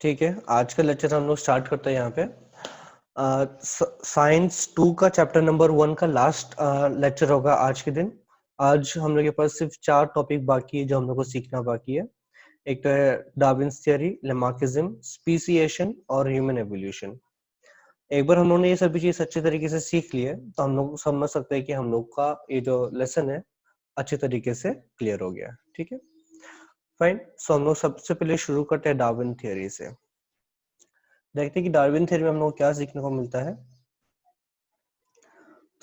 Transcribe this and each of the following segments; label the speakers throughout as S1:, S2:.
S1: ठीक है, आज का लेक्चर हम लोग स्टार्ट करते हैं यहाँ पे। साइंस 2 का चैप्टर नंबर 1 का लास्ट लेक्चर होगा आज के दिन। आज हम लोग के पास सिर्फ 4 टॉपिक बाकी है जो हम लोग को सीखना बाकी है। एक तो है डार्विन्स थ्योरी, लेमार्किज्म, स्पीसिएशन और ह्यूमन एवोल्यूशन। एक बार हम लोगों ने ये सभी चीज अच्छे तरीके से सीख ली है तो हम लोग समझ सकते हैं कि हम लोग का ये जो लेसन है अच्छे तरीके से क्लियर हो गया। ठीक है, फाइन। सो हम लोग सबसे पहले शुरू करते हैं डार्विन थ्योरी से। देखते हैं कि डार्विन थ्योरी में हम लोग क्या सीखने को मिलता है।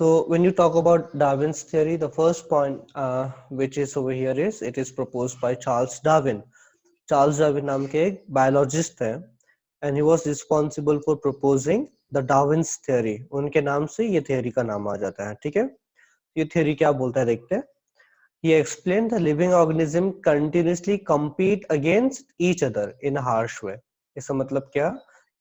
S1: तो when you talk about Darwin's theory, the first point which is over here is it is proposed by Charles Darwin. Charles Darwin नाम के एक बायोलॉजिस्ट है and he was responsible for proposing the Darwin's theory. उनके नाम से ये theory का नाम आ जाता है। ठीक है, ये थ्योरी क्या बोलता है देखते हैं। He explained the living organism continuously compete against each other in a harsh way. इसका मतलब क्या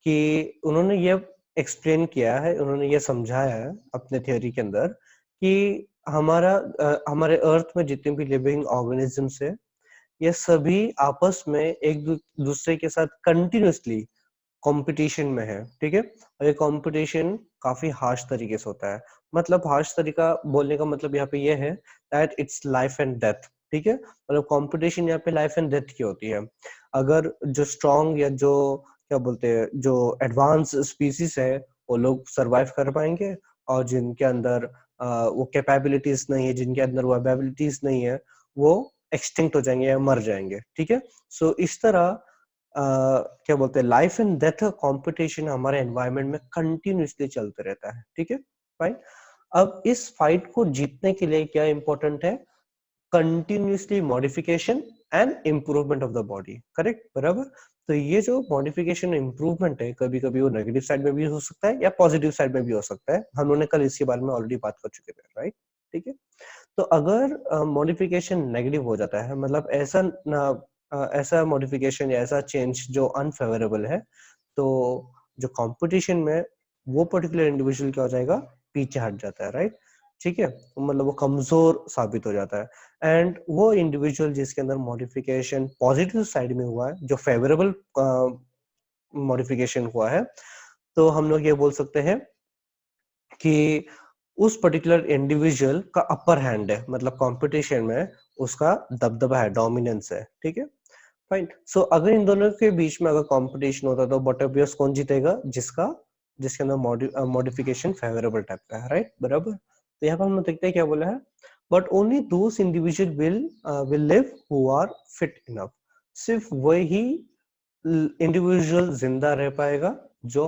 S1: कि उन्होंने ये एक्सप्लेन किया है, उन्होंने ये समझाया है अपने थ्योरी के अंदर कि हमारे अर्थ में जितने भी लिविंग ऑर्गेनिजम्स है ये सभी आपस में एक दूसरे के साथ कंटिन्यूसली कंपटीशन में है। ठीक है, और ये कंपटीशन काफी हार्श तरीके से होता है। मतलब हार्श तरीका बोलने का मतलब यहाँ पे ये है that it's life and death. ठीक है, मतलब कंपटीशन यहाँ पे लाइफ एंड डेथ की होती है। अगर जो स्ट्रॉन्ग या जो क्या बोलते हैं जो एडवांस स्पीसीज है वो लोग सरवाइव कर पाएंगे, और जिनके अंदर वो कैपेबिलिटीज नहीं है, जिनके अंदर वो एबिलिटीज नहीं है, वो एक्सटिंक्ट हो जाएंगे या मर जाएंगे। ठीक है, सो इस तरह क्या बोलते हैं लाइफ एंड डेथ कंपटीशन हमारे एनवायरनमेंट में कंटिन्यूसली चलते रहता है। ठीक है, फाइन। अब इस फाइट को जीतने के लिए क्या इंपॉर्टेंट है? Continuously modification and improvement of the body. Correct, बराबर। तो ये जो मॉडिफिकेशन इम्प्रूवमेंट है कभी कभी वो नेगेटिव साइड में भी हो सकता है या पॉजिटिव साइड में भी हो सकता है। हम लोगों ने कल इसके बारे में ऑलरेडी बात कर चुके थे, राइट। ठीक है, तो अगर मॉडिफिकेशन नेगेटिव हो जाता है, मतलब ऐसा मॉडिफिकेशन या ऐसा चेंज जो अनफेवरेबल है, तो जो कंपटीशन में वो पर्टिकुलर इंडिविजुअल क्या हो जाएगा? पीछे हट जाता है, राइट। ठीक है, मतलब वो कमजोर साबित हो जाता है। एंड वो इंडिविजुअल जिसके अंदर मॉडिफिकेशन पॉजिटिव साइड में हुआ है, जो फेवरेबल मॉडिफिकेशन हुआ है, तो हम लोग ये बोल सकते हैं कि उस पर्टिकुलर इंडिविजुअल का अपर हैंड है, मतलब कंपटीशन में उसका दबदबा है, डोमिनेंस है। ठीक है, फाइन। सो अगर इन दोनों के बीच में अगर कंपटीशन होता तो बटरबियर्स कौन जीतेगा? जिसके अंदर मॉडिफिकेशन फेवरेबल टाइप का है, राइट, बराबर। तो यहाँ पर हम देखते हैं क्या बोला है, but only those individual will live who are fit enough. सिर्फ वही इंडिविजुअल जिंदा रह पाएगा जो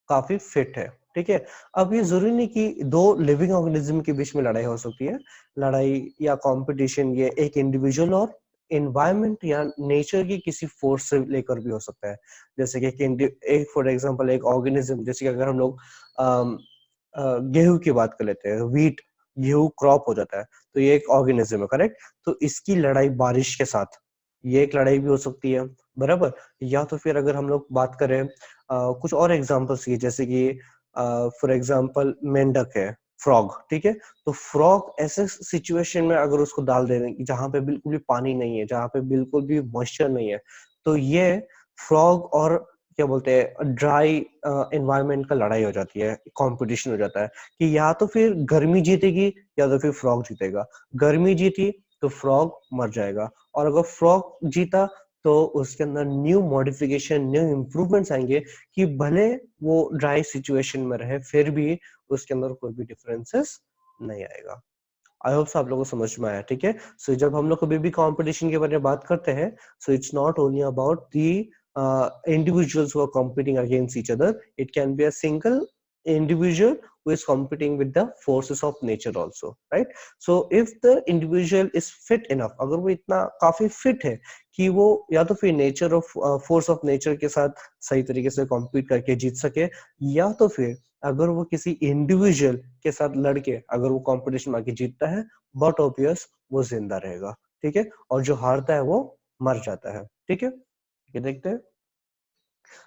S1: काफी फिट है। ठीक है, अब ये जरूरी नहीं कि दो लिविंग ऑर्गेनिज्म के बीच में लड़ाई हो सकती है। लड़ाई या कंपटीशन ये एक इंडिविजुअल और एनवायरनमेंट या नेचर की किसी फोर्स से लेकर भी हो सकता है। जैसे कि एक फॉर एग्जांपल एक ऑर्गेनिज्म, जैसे कि अगर हम लोग गेहूं की बात कर लेते हैं, व्हीट, गेहूं क्रॉप हो जाता है तो ये एक ऑर्गेनिज्म है, करेक्ट। तो इसकी लड़ाई बारिश के साथ, ये एक लड़ाई भी हो सकती है, बराबर। या तो फिर अगर हम लोग बात करें कुछ और एग्जांपल्स की, जैसे कि फॉर एग्जांपल मेंढक है, फ्रॉग। ठीक है, तो फ्रॉग ऐसे सिचुएशन में अगर उसको डाल दे रहे जहां पे बिल्कुल भी पानी नहीं है, जहां पे बिल्कुल भी मॉइस्चर नहीं है, तो ये फ्रॉग और क्या बोलते हैं ड्राई एनवायरनमेंट का लड़ाई हो जाती है, कंपटीशन हो जाता है कि या तो फिर गर्मी जीतेगी या तो फिर फ्रॉग जीतेगा। गर्मी जीती तो फ्रॉग मर जाएगा, और अगर फ्रॉग जीता तो उसके अंदर न्यू मॉडिफिकेशन, न्यू इम्प्रूवमेंट्स आएंगे कि भले वो ड्राई सिचुएशन में रहे फिर भी उसके अंदर कोई भी डिफरेंसेस नहीं आएगा। आई होप आप लोगों को समझ में आया। ठीक है, सो जब हम लोग कभी भी कंपटीशन के बारे में बात करते हैं, so it's not only about the individuals who are competing against each other. It can be a single individual who is competing with the forces of nature also, right? So if the individual is fit enough, अगर वो इतना काफी fit है कि वो या तो फिर nature of force of nature के साथ सही तरीके से कॉम्पीट करके जीत सके, या तो फिर अगर वो किसी इंडिविजुअल के साथ लड़के अगर वो कंपटीशन में आके जीतता है, बट ऑब्वियस वो जिंदा रहेगा। ठीक है, और जो हारता है वो मर जाता है। ठीक है, ये देखते हैं।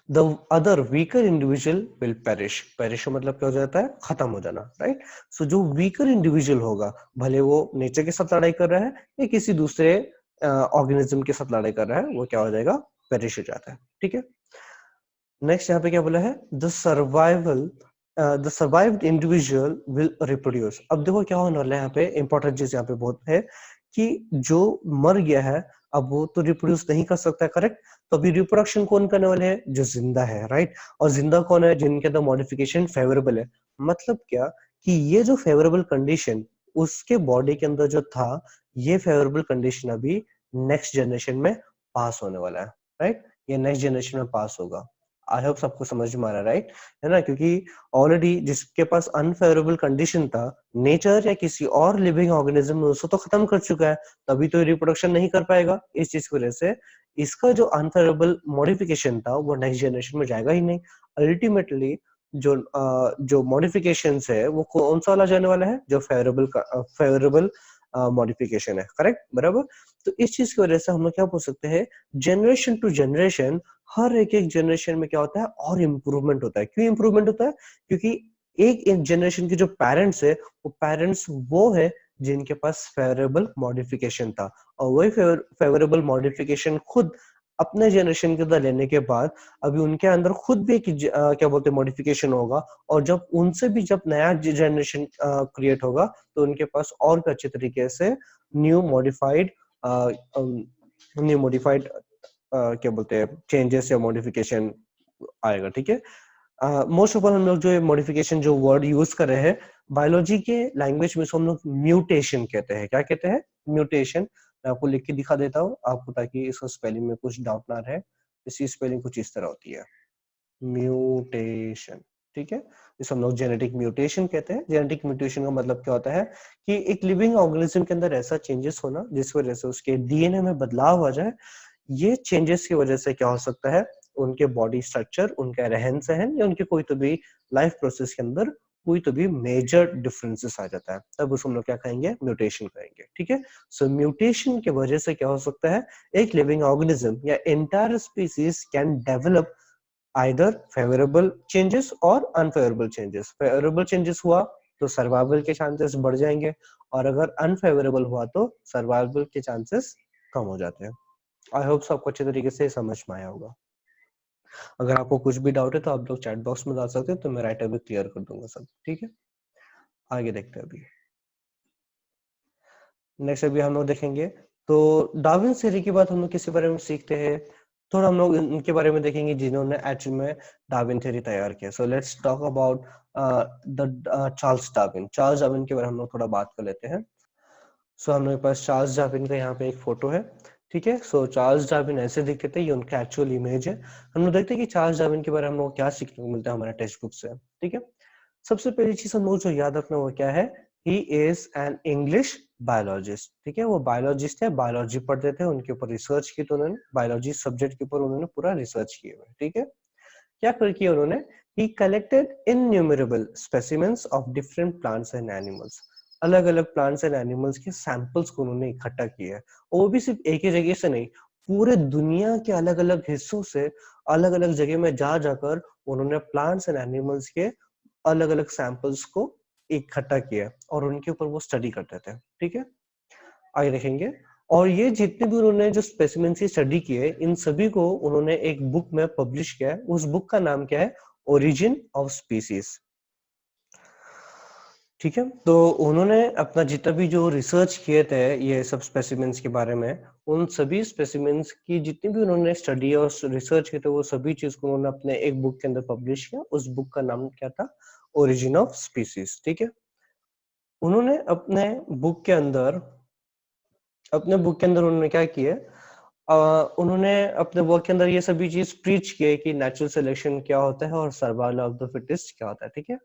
S1: The other weaker individual will perish. Perish मतलब क्या हो जाता है? खत्म हो जाना, राइट। सो जो वीकर इंडिविजुअल होगा, भले वो नेचर के साथ लड़ाई कर रहा है या किसी दूसरे ऑर्गेनिज्म के साथ लड़ाई कर रहा है, वो क्या हो जाएगा? पेरिश हो जाता है। ठीक है, नेक्स्ट यहाँ पे क्या बोला है, the survived individual will reproduce. अब देखो क्या होने वाला है यहाँ पे, इंपॉर्टेंट चीज यहाँ पे बहुत है कि जो मर गया है अब वो तो रिप्रोड्यूस नहीं कर सकता है, करेक्ट। तो अभी रिप्रोडक्शन कौन करने वाले हैं, जो जिंदा है, राइट। और जिंदा कौन है, जिनके अंदर मॉडिफिकेशन फेवरेबल है। मतलब क्या कि ये जो फेवरेबल कंडीशन उसके बॉडी के अंदर जो था, ये फेवरेबल कंडीशन अभी नेक्स्ट जनरेशन में पास होने वाला है, राइट। ये नेक्स्ट जनरेशन में पास होगा। आई होप सबको समझ में आ रहा है, राइट, है ना। क्योंकि ऑलरेडी जिसके पास अनफेवरेबल कंडीशन था, नेचर या किसी और लिविंग ऑर्गेनिज्म ने उसको तो खत्म कर चुका है, तभी तो रिप्रोडक्शन नहीं कर पाएगा। इस चीज की वजह से इसका जो अनफेवरेबल मॉडिफिकेशन था वो नेक्स्ट जनरेशन में जाएगा ही नहीं। अल्टीमेटली जो मॉडिफिकेशन है वो कौन सा वाला जाने वाला है, जो फेवरेबल मॉडिफिकेशन है, करेक्ट, बराबर। तो इस चीज की वजह से हम लोग क्या बोल सकते हैं, जनरेशन टू जनरेशन, हर एक एक जनरेशन में क्या होता है और इम्प्रूवमेंट होता है। क्यों इम्प्रूवमेंट होता है, क्योंकि एक जनरेशन के जो पेरेंट्स है वो पेरेंट्स वो है जिनके पास फेवरेबल मॉडिफिकेशन था, और वही फेवरेबल मॉडिफिकेशन खुद अपने जनरेशन के अंदर लेने के बाद अभी उनके अंदर खुद भी एक क्या बोलते हैं मॉडिफिकेशन होगा, और जब उनसे भी जब नया जनरेशन क्रिएट होगा तो उनके पास और भी अच्छे तरीके से न्यू मॉडिफाइड क्या बोलते हैं चेंजेस या मॉडिफिकेशन आएगा, ठीक है। मोस्ट ऑफ ऑल हम लोग जो मॉडिफिकेशन जो वर्ड यूज कर रहे हैं बायोलॉजी के लैंग्वेज में, उसको हम लोग म्यूटेशन कहते हैं। क्या कहते हैं, म्यूटेशन। मैं आपको लिख के दिखा देता हूँ आपको, ताकि इसको स्पेलिंग में कुछ डाउट ना रहे। इसकी स्पेलिंग कुछ इस तरह होती है, म्यूटेशन, ठीक है। इसे हम लोग जेनेटिक म्यूटेशन कहते हैं। जेनेटिक म्यूटेशन का मतलब क्या होता है कि एक लिविंग ऑर्गेनिज्म के अंदर ऐसा चेंजेस होना जिस वजह से उसके डीएनए में बदलाव आ जाए। ये चेंजेस की वजह से क्या हो सकता है, उनके बॉडी स्ट्रक्चर, उनका रहन सहन या उनके कोई तो भी लाइफ प्रोसेस के अंदर कोई तो भी मेजर डिफरेंसेस आ जाता है, तब उसको हम लोग क्या कहेंगे, म्यूटेशन कहेंगे, ठीक है। सो म्यूटेशन की वजह से क्या हो सकता है, एक लिविंग ऑर्गेनिज्म या entire species can develop either favourable changes और अनफेवरेबल चेंजेस। फेवरेबल चेंजेस हुआ तो सर्वाइवल के चांसेस बढ़ जाएंगे, और अगर अनफेवरेबल हुआ तो सर्वाइवल के चांसेस कम हो जाते हैं। आई होप सबको अच्छे तरीके से समझ में आया होगा। अगर आपको कुछ भी डाउट है तो आप लोग चैट बॉक्स में डाल सकते हैं, तो मैं राइट अवे क्लियर कर दूंगा सब, ठीक है। आगे देखते हैं अभी। नेक्स्ट अभी हम लोग देखेंगे तो डार्विन थ्योरी की बात हम लोग किसी बारे में सीखते हैं, थोड़ा हम लोग इनके बारे में देखेंगे जिन्होंने एक्चुअल में डार्विन थ्योरी तैयार किया। So let's talk about the Charles Darwin. Charles Darwin के बारे में हम लोग थोड़ा बात कर लेते हैं। सो हम लोग के पास चार्ल्स डार्विन का यहाँ पे एक फोटो है, ठीक है। सो चार्ल्स डार्विन ऐसे दिखते थे, ये उनका एक्चुअल इमेज है। हम लोग देखते हैं कि चार्ल्स डार्विन के बारे में हम लोग क्या सीखने को मिलता है हमारे टेक्स्ट बुक से, ठीक है। सबसे पहली चीज हम लोग जो याद रखना वो क्या है, he is an English biologist, ठीक है। वो बायोलॉजिस्ट है, बायोलॉजी पढ़ते थे, उनके ऊपर रिसर्च की, तो उन्होंने बायोलॉजी सब्जेक्ट के ऊपर उन्होंने पूरा रिसर्च किया हुआ है, ठीक है। क्या कर किया उन्होंने, ही collected innumerable specimens of different plants and animals. अलग अलग प्लांट्स एंड एनिमल्स के सैंपल्स को उन्होंने इकट्ठा किया है, और वो भी सिर्फ एक ही जगह से नहीं, पूरे दुनिया के अलग अलग हिस्सों से अलग अलग जगह में जा जाकर उन्होंने प्लांट्स एंड एनिमल्स के अलग अलग सैंपल्स को इकट्ठा किया और उनके ऊपर वो स्टडी करते थे, ठीक है। आगे देखेंगे, और ये जितने भी उन्होंने जो स्पेसिमेन की स्टडी किए, इन सभी को उन्होंने एक बुक में पब्लिश किया है। उस बुक का नाम क्या है, ओरिजिन ऑफ स्पीसीज, ठीक है। तो उन्होंने अपना जितना भी जो रिसर्च किए थे ये सब स्पेसिमेंस के बारे में, उन सभी स्पेसिमेंस की जितनी भी उन्होंने स्टडी और रिसर्च किए थे वो सभी चीज को उन्होंने अपने एक बुक के अंदर पब्लिश किया। उस बुक का नाम क्या था, ओरिजिन ऑफ स्पीसीज, ठीक है। उन्होंने अपने बुक के अंदर उन्होंने क्या किया, उन्होंने अपने वर्क के अंदर ये सभी चीज प्रीच किए कि नेचुरल सिलेक्शन क्या होता है और सर्वाइवल ऑफ द फिटेस्ट क्या होता है, ठीक है।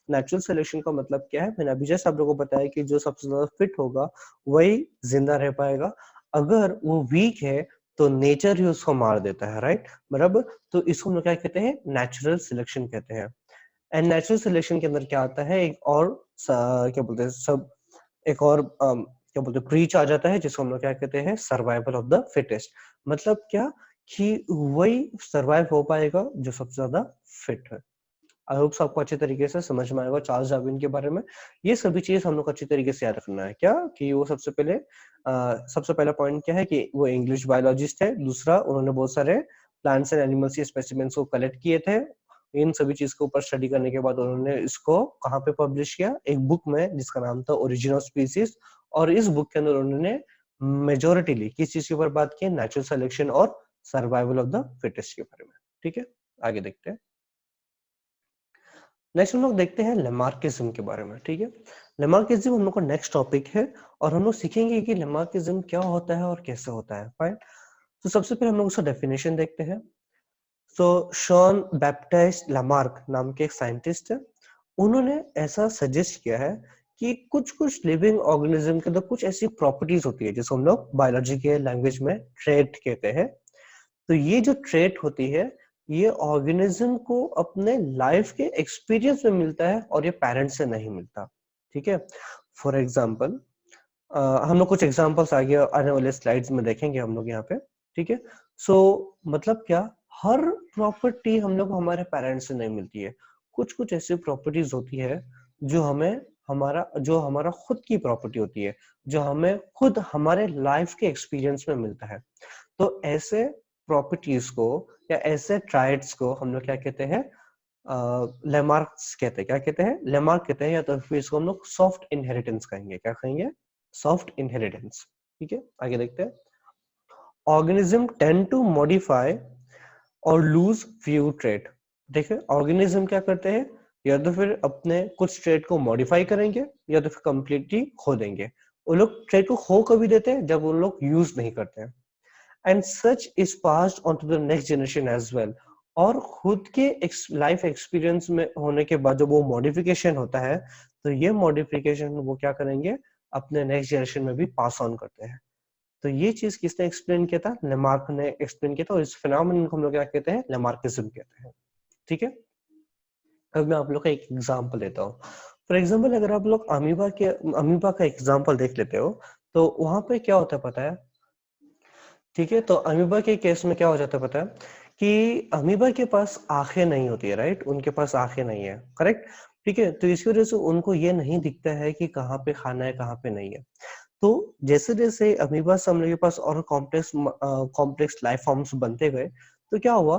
S1: नेचुरल सिलेक्शन का मतलब क्या है, मैंने अभी जस्ट आप लोगों को बताया कि जो सबसे ज्यादा फिट होगा वही जिंदा रह पाएगा। अगर वो वीक है तो नेचर ही उसको मार देता है, राइट, बराबर। तो इसको हम लोग क्या कहते हैं, नेचुरल सिलेक्शन कहते हैं। एंड नेचुरल सिलेक्शन के अंदर क्या आता है, एक और क्या बोलते हैं सब, एक और क्या बोलते हैं ब्रीच आ जाता है, जिसको हम लोग क्या कहते हैं, सर्वाइवल ऑफ द फिटेस्ट। मतलब क्या, कि वही सर्वाइव हो पाएगा जो सबसे ज्यादा फिट है। आई होप आपको अच्छे तरीके से समझ में आएगा चार्ल्स डार्विन के बारे में। ये सभी चीज हम लोग अच्छी तरीके से याद रखना है, क्या कि वो सबसे पहला पॉइंट क्या है कि वो इंग्लिश बायोलॉजिस्ट है। दूसरा, उन्होंने बहुत सारे प्लांट्स एंड एनिमल्स के स्पेसिमेंस को कलेक्ट किए थे। इन सभी चीज के ऊपर स्टडी करने के बाद उन्होंने इसको कहाँ पे पब्लिश किया, एक बुक में जिसका नाम था ओरिजिन ऑफ स्पीसीज। और इस बुक के अंदर उन्होंने मेजोरिटीली किस चीज के ऊपर बात की, नेचुरल सिलेक्शन और सर्वाइवल ऑफ द फिटेस्ट के बारे में। ठीक है, आगे देखते हैं। नेक्स्ट हम लोग देखते हैं लेमार्किज्म के बारे में। ठीक है, लेमार्किज्म हम लोग का नेक्स्ट टॉपिक है और हम लोग सीखेंगे कि लेमार्किज्म क्या होता है और कैसे होता है। फाइन, तो सबसे पहले हम लोग उसका डेफिनेशन देखते हैं। तो शॉन बैप्टिस्ट लामार्क नाम के एक साइंटिस्ट है, उन्होंने ऐसा सजेस्ट किया है कि कुछ कुछ लिविंग ऑर्गेनिज्म के अंदर कुछ ऐसी प्रॉपर्टीज होती है जिसको हम लोग बायोलॉजी के लैंग्वेज में ट्रेट कहते हैं। तो ये जो ट्रेट होती है ये ऑर्गेनिज्म को अपने लाइफ के एक्सपीरियंस में मिलता है और ये पेरेंट्स से नहीं मिलता। ठीक है, फॉर एग्जाम्पल हम लोग कुछ एग्जाम्पल्स आगे आने वाले स्लाइड्स में देखेंगे हम लोग यहाँ पे। ठीक है, सो मतलब क्या, हर प्रॉपर्टी हम लोग हमारे पेरेंट्स से नहीं मिलती है। कुछ कुछ ऐसी प्रॉपर्टीज होती है जो हमें जो हमारा खुद की प्रॉपर्टी होती है, जो हमें खुद हमारे लाइफ के एक्सपीरियंस में मिलता है। तो ऐसे प्रॉपर्टीज को या ऐसे ट्राइट्स को हम लोग क्या कहते हैं, लेमार्क्स कहते हैं। क्या कहते हैं? लेमार्क कहते हैं, या तो फिर इसको हम लोग सॉफ्ट इनहेरिटेंस कहेंगे। क्या कहेंगे? Soft inheritance. ठीक है, आगे देखते हैं। ऑर्गेनिज्म टेंड टू मॉडिफाई और लूज फ्यू ट्रेट। देखिए ऑर्गेनिज्म क्या करते हैं, या तो फिर अपने कुछ ट्रेट को मॉडिफाई करेंगे या तो फिर कंप्लीटली खो देंगे। वो लोग ट्रेट को खो कभी देते हैं जब वो लोग यूज नहीं करते हैं। And such is passed on to the next generation as well. और खुद के लाइफ एक्सपीरियंस में होने के बाद जब वो मॉडिफिकेशन होता है तो ये मॉडिफिकेशन वो क्या करेंगे, अपने नेक्स्ट जनरेशन में भी पास ऑन करते हैं। तो ये चीज किसने एक्सप्लेन किया था? लेमार्क ने एक्सप्लेन किया था, और इस फिनोमेनन को हम लोग क्या कहते हैं? लेमार्किज्म कहते हैं। ठीक है, अब मैं आप लोग का एक एग्जांपल देता हूँ। फॉर एग्जांपल अगर आप लोग अमीबा का एग्जांपल देख लेते हो तो वहां पे क्या होता है पता है? ठीक है, तो अमीबा के केस में क्या हो जाता है पता है कि अमीबा के पास आंखें नहीं होती है, राइट? उनके पास आंखें नहीं है, करेक्ट? ठीक है, तो इसकी वजह से उनको ये नहीं दिखता है कि कहाँ पे खाना है कहाँ पे नहीं है। तो जैसे जैसे अमीबा से हम लोग के पास और कॉम्प्लेक्स लाइफ फॉर्म्स बनते गए तो क्या हुआ,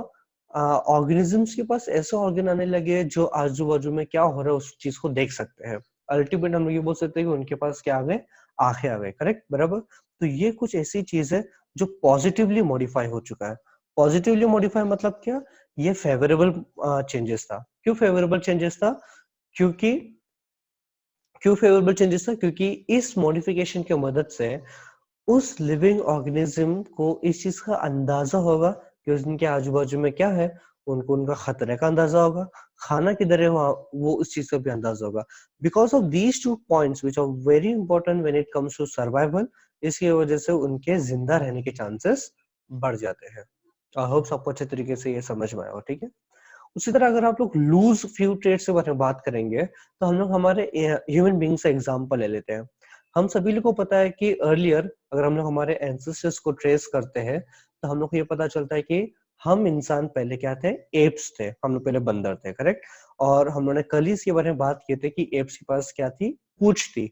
S1: ऑर्गेनिजम्स के पास ऐसे ऑर्गन आने लगे जो आजू बाजू में क्या हो रहा है उस चीज को देख सकते हैं। अल्टीमेट हम लोग ये बोल सकते हैं कि उनके पास क्या आ गए, आंखें आ गए, करेक्ट, बराबर। तो ये कुछ ऐसी चीज है जो पॉजिटिवली मॉडिफाई हो चुका है। पॉजिटिवली मॉडिफाई मतलब क्या? ये फेवरेबल चेंजेस था। क्यों फेवरेबल चेंजेस था? क्योंकि क्यों फेवरेबल चेंजेस था? क्योंकि इस मॉडिफिकेशन की मदद से उस लिविंग ऑर्गेनिज्म को इस चीज का अंदाजा होगा कि उनके आजू बाजू में क्या है, उनको उनका खतरे का अंदाजा होगा, खाना किधर है वहां वो उस चीज का भी अंदाजा होगा। Because of these two points which are very important when it comes to survival, इसकी वजह से उनके जिंदा रहने के चांसेस बढ़ जाते हैं। आई होप सबको अच्छे तरीके से ये समझ में आया हो। ठीक है, उसी तरह अगर आप लोग लूज फ्यू ट्रेड्स के बारे में बात करेंगे तो हम लोग हमारे ह्यूमन बीइंग से एग्जांपल ले लेते हैं। हम सभी लोग को पता है कि अर्लियर अगर हम लोग हमारे एंसेस्टर्स को ट्रेस करते हैं तो हम लोग को ये पता चलता है कि हम इंसान पहले क्या थे, एप्स थे। हम लोग पहले बंदर थे, करेक्ट। और हम लोगों ने कल ही इसके बारे में बात की थी कि एप्स के पास क्या थी, पूंछ थी,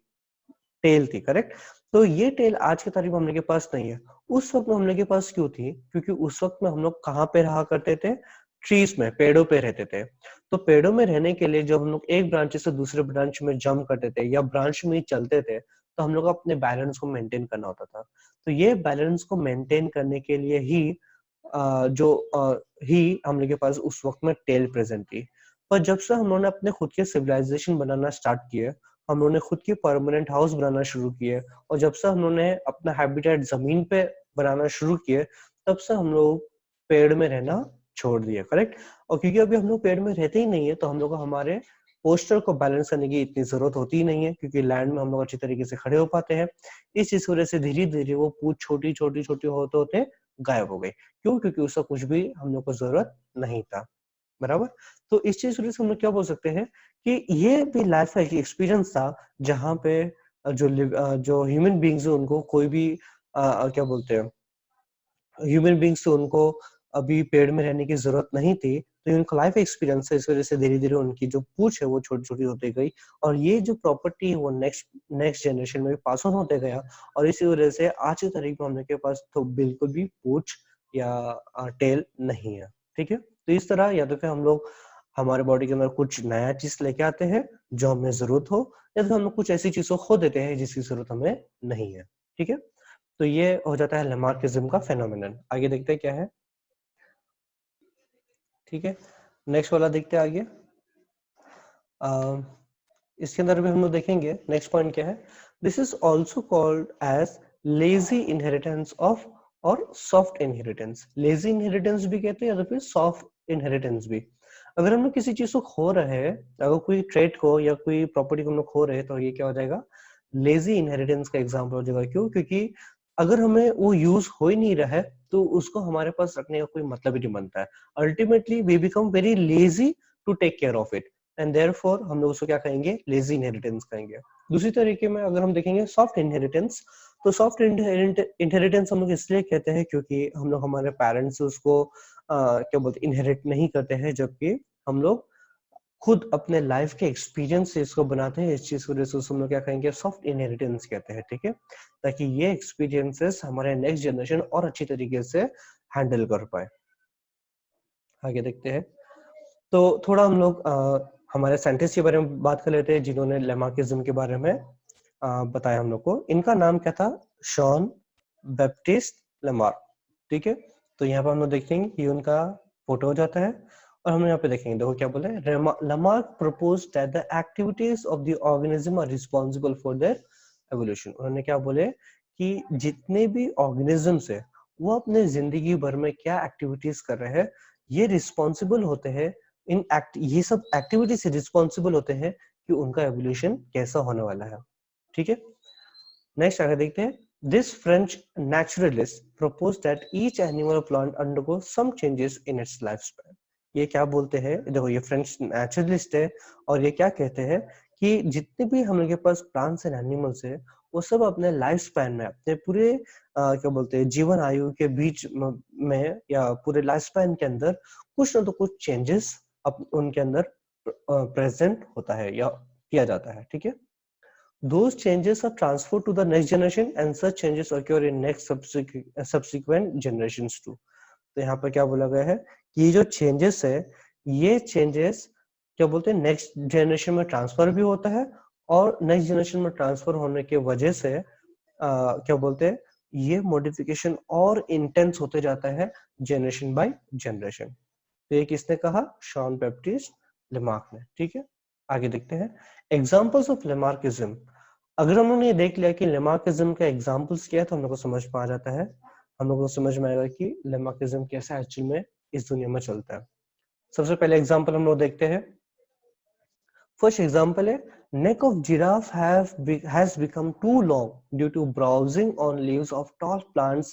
S1: टेल थी, करेक्ट। तो ये टेल आज के तारीख में हम लोग के पास नहीं है। उस वक्त में हम लोग के पास क्यों थी? क्योंकि उस वक्त में हम लोग कहाँ पे रहा करते थे, ट्रीज में, पेड़ों पे रहते थे। तो पेड़ों में रहने के लिए जब हम लोग एक ब्रांच से दूसरे ब्रांच में जंप करते थे या ब्रांच में ही चलते थे तो हम लोग को अपने बैलेंस को मेंटेन करना होता था। तो ये बैलेंस को मेंटेन करने के लिए ही हम लोग के पास उस वक्त में टेल प्रेजेंट थी। पर जब से हम लोगों ने अपने खुद के सिविलाइजेशन बनाना स्टार्ट किए, हम लोगों ने खुद के परमानेंट हाउस बनाना शुरू किए, और जब से हम लोगों ने अपना हैबिटेट जमीन पे बनाना शुरू किए तब से हम लोग पेड़ में रहना छोड़ दिया, करेक्ट। और क्योंकि अभी हम लोग पेड़ में रहते ही नहीं है तो हम लोग को हमारे पोस्टर को बैलेंस करने की इतनी जरूरत होती ही नहीं है, क्योंकि लैंड में हम लोग अच्छी तरीके से खड़े हो पाते हैं। इस चीज की वजह से धीरे धीरे वो पूछ छोटी छोटी छोटी होते होते गायब हो गई। क्यों? क्योंकि उसका कुछ भी हम लोग को जरूरत नहीं था, बराबर। तो इस चीज की वजह से हम लोग क्या बोल सकते हैं कि ये भी लाइफ का एक एक्सपीरियंस था जहाँ पे जो ह्यूमन बींग्स है उनको कोई भी क्या बोलते हैं, ह्यूमन बींग्स तो उनको अभी पेड़ में रहने की जरूरत नहीं थी। तो ये उनका लाइफ एक्सपीरियंस है, इस वजह से धीरे धीरे उनकी जो पूंछ है वो छोटी छोटी होती गई, और ये जो प्रॉपर्टी है वो नेक्स्ट नेक्स्ट जनरेशन में भी पास ऑन होते गया। और इसी वजह से आज की तारीख में हम लोग के पास तो बिल्कुल भी पूंछ या टेल नहीं है, ठीक है। तो इस तरह या तो फिर हम लोग हमारे बॉडी के अंदर कुछ नया चीज लेके आते हैं जो हमें जरूरत हो, या फिर हम लोग कुछ ऐसी चीजों को खो देते हैं जिसकी जरूरत हमें नहीं है, ठीक है। तो ये हो जाता है लेमार्किज्म का फेनोमेनन। आगे देखते हैं क्या है, ठीक है। नेक्स्ट वाला देखते हैं आगे। इसके अंदर भी हम लोग देखेंगे नेक्स्ट पॉइंट क्या है। This is also called as lazy inheritance of और सॉफ्ट इनहेरिटेंस। लेजी इनहेरिटेंस भी कहते हैं या तो फिर सॉफ्ट इनहेरिटेंस भी। अगर हम लोग किसी चीज को खो रहे हैं, अगर कोई ट्रेट को या कोई प्रॉपर्टी को हम लोग खो रहे हैं, तो ये क्या हो जाएगा, लेजी इनहेरिटेंस का एग्जाम्पल हो जाएगा। क्यों? क्योंकि अगर हमें वो यूज हो ही नहीं रहा है तो उसको हमारे पास रखने का कोई मतलब ही नहीं बनता है। Ultimately we become very lazy to take care of it, and therefore हम लोग उसको क्या कहेंगे, लेजी इनहेरिटेंस कहेंगे। दूसरी तरीके में अगर हम देखेंगे सॉफ्ट इनहेरिटेंस, तो सॉफ्ट इनहेरिटेंस हम लोग इसलिए कहते हैं क्योंकि हम लोग हमारे पेरेंट्स से उसको क्या बोलते हैं, इनहेरिट नहीं करते हैं, जबकि हम लोग खुद अपने लाइफ के एक्सपीरियंस से इसको बनाते हैं। इस चीज को रिसोर्स हम लोग क्या कहेंगे, सॉफ्ट इनहेरिटेंस कहते हैं, ठीक है। ताकि ये एक्सपीरियंसेस हमारे नेक्स्ट जनरेशन और अच्छी तरीके से हैंडल कर पाए। आगे देखते हैं। तो थोड़ा हम लोग हमारे साइंटिस्ट के बारे में बात कर लेते हैं जिन्होंने लेमार्किज्म के बारे में बताया हम लोग को। इनका नाम क्या था, शॉन बैप्टिस्ट लेमार्क, ठीक है। तो यहाँ पर हम लोग देखेंगे कि उनका फोटो हो जाता है, और हम यहाँ पे देखेंगे, देखो क्या बोले, Lamarck propose that the activities of the organism are responsible for their evolution. उन्होंने क्या बोले कि जितने भी ऑर्गेनिजम्स है वो अपने जिंदगी भर में क्या एक्टिविटीज कर रहे हैं, ये रिस्पॉन्सिबल होते हैं, ये सब एक्टिविटी से रिस्पॉन्सिबल होते हैं कि उनका एवोल्यूशन कैसा होने वाला है, ठीक है। नेक्स्ट आगे देखते हैं। This French naturalist propose that each animal plant undergo some changes in its life span. ये क्या बोलते हैं, देखो ये फ्रेंच नेचुरलिस्ट है, और ये क्या कहते हैं कि जितने भी हम लोग के पास प्लांट्स एंड एनिमल्स है, वो सब अपने लाइफ स्पैन में, अपने पूरे क्या बोलते हैं, जीवन आयु के बीच में या पूरे लाइफ स्पैन के अंदर कुछ ना तो कुछ चेंजेस उनके अंदर प्रेजेंट होता है या किया जाता है, ठीक है। Those changes are transferred to the next generation and such changes occur in next subsequent generations too. तो यहाँ पर क्या बोला गया है कि ये जो चेंजेस है, ये चेंजेस क्या बोलते हैं, नेक्स्ट जनरेशन में ट्रांसफर भी होता है, और नेक्स्ट जनरेशन में ट्रांसफर होने के वजह से क्या बोलते हैं, ये मॉडिफिकेशन और इंटेंस होते जाता है जनरेशन बाय जनरेशन। तो ये किसने कहा, शॉन बैप्टिस्ट लेमार्क ने, ठीक है। आगे देखते हैं एग्जांपल्स ऑफ लेमार्किज्म। अगर हम लोगों ने ये देख लिया कि लेमार्किज्म का एग्जांपल्स क्या है, तो हम लोग को समझ में आ जाता है, हम लोग को समझ में आएगा कि लेमार्किज्म कैसा एक्चुअल में इस दुनिया में चलता है। सबसे पहले एग्जांपल हम लोग देखते हैं। फर्स्ट एग्जांपल है, neck of giraffe has become too long due to browsing on leaves of tall plants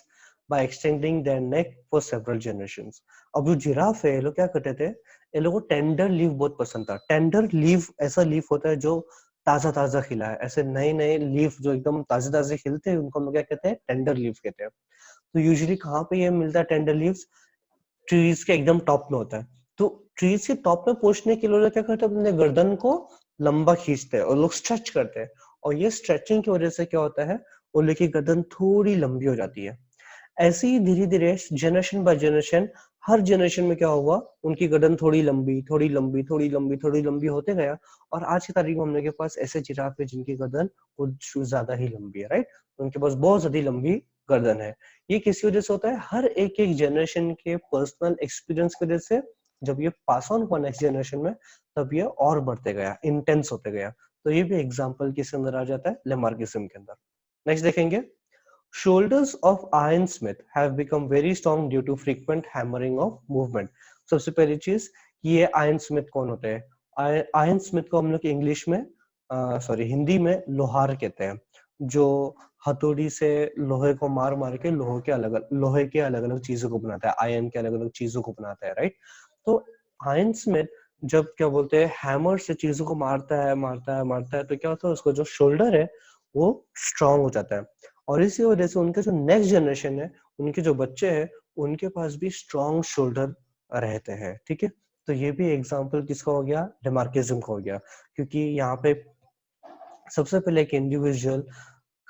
S1: by extending their neck for several generations. अब जो जिराफ है, ये लोग क्या करते थे, ये लोगों को टेंडर लीव बहुत पसंद था। टेंडर लीव ऐसा लीव होता है जो ताजा ताजा खिला है, ऐसे नए नए लीव जो एकदम ताजे ताजे खिलते हैं, उनको हम लोग क्या कहते हैं, टेंडर लीव कहते हैं। तो यूजुअली कहाँ पे ये मिलता है टेंडर लीव्स, ट्रीज के एकदम टॉप में होता है। तो ट्रीज के टॉप में पहुंचने के लिए लोग क्या करते हैं, अपने गर्दन को लंबा खींचते हैं और लोग स्ट्रेच करते हैं, और ये स्ट्रेचिंग की वजह से क्या होता है, वो लोग की गर्दन थोड़ी लंबी हो जाती है। ऐसे ही धीरे धीरे generation by generation, her generation में क्या हुआ, उनकी गर्दन थोड़ी लंबी थोड़ी लंबी थोड़ी लंबी थोड़ी लंबी होते गया, और आज की तारीख में हम लोग के पास ऐसे जिराफ है जिनकी गर्दन कुछ ज्यादा ही लंबी है, राइट। उनके पास बहुत ज्यादा लंबी गर्दन है। ये किसी वजह से होता है, हर एक एक जनरेशन के पर्सनल एक्सपीरियंस की वजह से। जब ये पास ऑन हुआ नेक्स्ट जनरेशन में, तब ये और बढ़ते गया, इंटेंस होते गया। तो ये भी एग्जाम्पल किसके अंदर आ जाता है, लेमार्किज्म के अंदर। नेक्स्ट देखेंगे, shoulders of ironsmith have become very strong due to frequent hammering of movement. सबसे पहली चीज कि ये आयरन कौन होते हैं, आयरन स्मिथ को हम लोग इंग्लिश में सॉरी हिंदी में लोहार कहते हैं, जो हथौड़ी से लोहे को मार मार के लोहे के अलग अलग चीजों को बनाता है, आयरन के अलग अलग चीजों को बनाता है, राइट। तो आयरन स्मिथ जब क्या बोलते हैं, हैमर से चीजों को मारता है, तो क्या होता है, उसको जो शोल्डर है वो स्ट्रांग हो जाता है, और इसी वजह से उनके जो नेक्स्ट जनरेशन है, उनके जो बच्चे हैं, उनके पास भी स्ट्रांग शोल्डर रहते हैं, ठीक है। तो ये भी एग्जांपल किसका हो गया, लेमार्किज्म का हो गया, क्योंकि यहाँ पे सबसे पहले एक इंडिविजुअल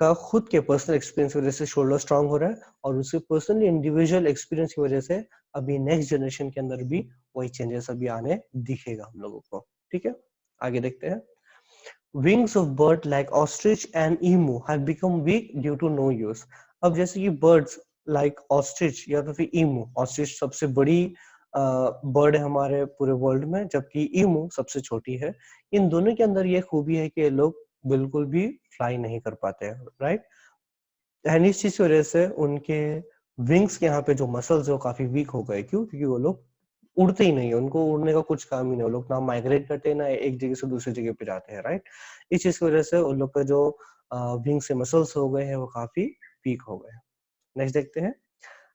S1: का खुद के पर्सनल एक्सपीरियंस की वजह से शोल्डर स्ट्रांग हो रहा है, और उसके पर्सनली इंडिविजुअल एक्सपीरियंस की वजह से अभी नेक्स्ट जनरेशन के अंदर भी वही चेंजेस अभी आने दिखेगा हम लोगों को। ठीक है, आगे देखते हैं। Wings of bird like ostrich and emu have become weak due to no use. अब जैसे कि birds like ostrich या तो फिर emu, ostrich सबसे बड़ी बर्ड है हमारे पूरे वर्ल्ड में, जबकि emu सबसे छोटी है। इन दोनों के अंदर ये खूबी है कि ये लोग बिल्कुल भी फ्लाई नहीं कर पाते हैं, राइट। एंड इस चीज की वजह से उनके विंग्स के यहाँ पे जो मसल्स है वो काफी वीक हो गए। क्यों? क्योंकि वो लोग उड़ते ही नहीं है, उनको उड़ने का कुछ काम ही नहीं, वो लोग ना माइग्रेट करते हैं ना एक जगह से दूसरी जगह पे जाते हैं, राइट। इस चीज की वजह से उन लोग का जो विंग्स के मसल्स हो गए हैं वो काफी वीक हो गए। नेक्स्ट देखते हैं।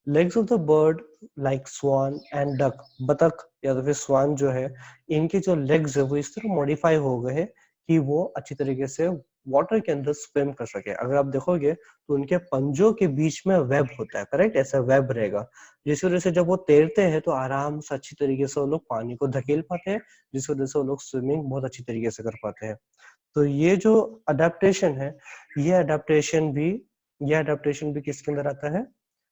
S1: Legs of the bird like swan and duck, बतख या तो फिर स्वान जो है, इनके जो लेग्स है वो इस तरह मॉडिफाई हो गए हैं कि वो अच्छी तरीके से वाटर के अंदर स्विम कर सके। अगर आप देखोगे तो उनके पंजों के बीच में वेब होता है, करेक्ट, ऐसा वेब रहेगा, जिस वजह से जब वो तैरते हैं तो आराम से अच्छी तरीके से वो लोग पानी को धकेल पाते हैं, जिस वजह से वो लोग स्विमिंग बहुत अच्छी तरीके से कर पाते हैं। तो ये जो अडेप्टेशन है, ये अडेप्टेशन भी किसके अंदर आता है?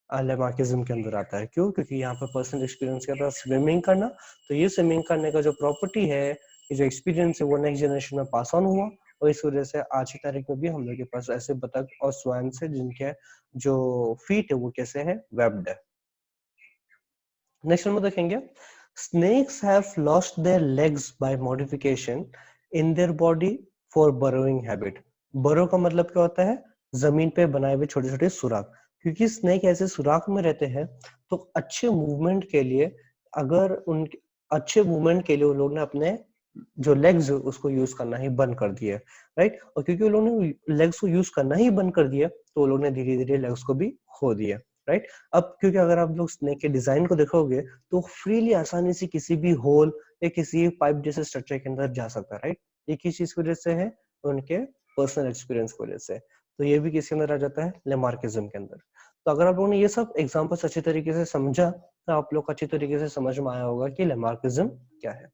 S1: लेमार्किज्म के अंदर आता है। क्यों? क्योंकि यहाँ पर पर्सनल एक्सपीरियंस के साथ स्विमिंग करना, तो ये स्विमिंग करने का जो प्रॉपर्टी है, ये जो एक्सपीरियंस है वो नेक्स्ट जनरेशन में पास ऑन हुआ, और इस वजह से आज की तारीख में भी हम लोग के पास ऐसे बतख और स्वान से जिनके जो फीट है वो कैसे है? वेब्ड है। नेक्स्ट नंबर देखेंगे। Snakes have lost their legs by modification in their body for burrowing habit. Burrow का मतलब क्या होता है? जमीन पे बनाए हुए छोटे छोटे सुराख। क्योंकि स्नेक ऐसे सुराख में रहते हैं तो अच्छे मूवमेंट के लिए, अगर उनके अच्छे मूवमेंट के लिए उन लोग ने अपने जो लेग्स है उसको यूज करना ही बंद कर दिया, राइट। और क्योंकि उन लोगों ने लेग्स को यूज करना ही बंद कर दिया तो उन लोग ने धीरे धीरे लेग्स को भी खो दिया, राइट। अब क्योंकि अगर आप लोग स्नेक के डिजाइन को देखोगे तो फ्रीली आसानी से किसी भी होल या किसी पाइप जैसे स्ट्रक्चर के अंदर जा सकता है, राइट। एक ही चीज की वजह से है, उनके पर्सनल एक्सपीरियंस की वजह से। तो ये भी किसके अंदर आ जाता है? लेमार्किज्म के अंदर। तो अगर आप लोगों ने ये सब एग्जांपल्स अच्छे तरीके से समझा तो आप लोग को अच्छी तरीके से समझ में आया होगा कि लेमार्किज्म क्या है।